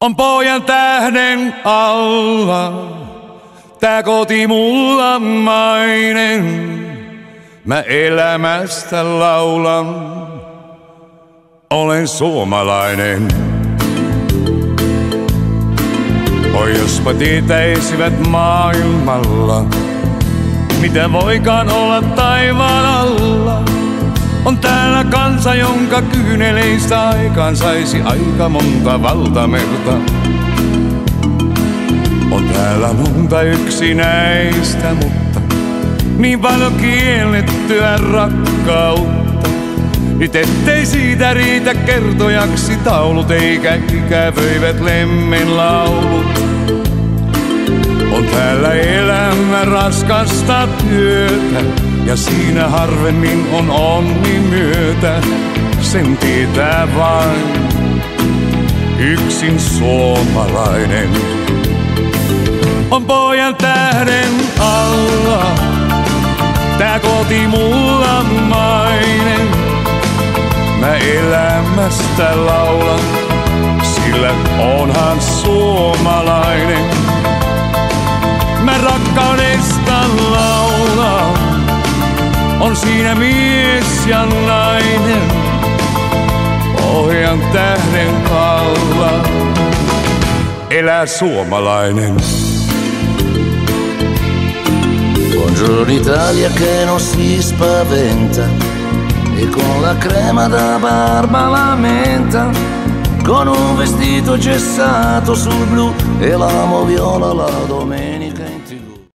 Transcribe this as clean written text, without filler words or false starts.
On pojan tähden alla, tää koti mulla mainen. Mä elämästä laulan, olen suomalainen. Oi jospa tietäisivät maailmalla, mitä voikaan olla taivaan alla. On täällä kansa, jonka kyyneleistä aikaan saisi aika monta valtamerta. On täällä monta yksinäistä, mutta niin paljon kiellettyä rakkautta. Nyt ettei siitä riitä kertojaksi taulut, eikä ikävöivät lemmen laulut. On täällä elämä raskasta työtä, ja siinä harvemmin on onni myötä. Sen tietää vain yksin suomalainen. On pojan tähden alla, tää koti mulla mainen. Mä elämästä laulan, sillä onhan suomalainen. Mä rakkaudesta laulan, on siinä mies ja nainen. Pohjan tähden alla elää suomalainen. Buongiorno Italia che non si spaventa, e con la crema da barba la menta, con un vestito gessato sul blu e l'amo viola la domenica in TV.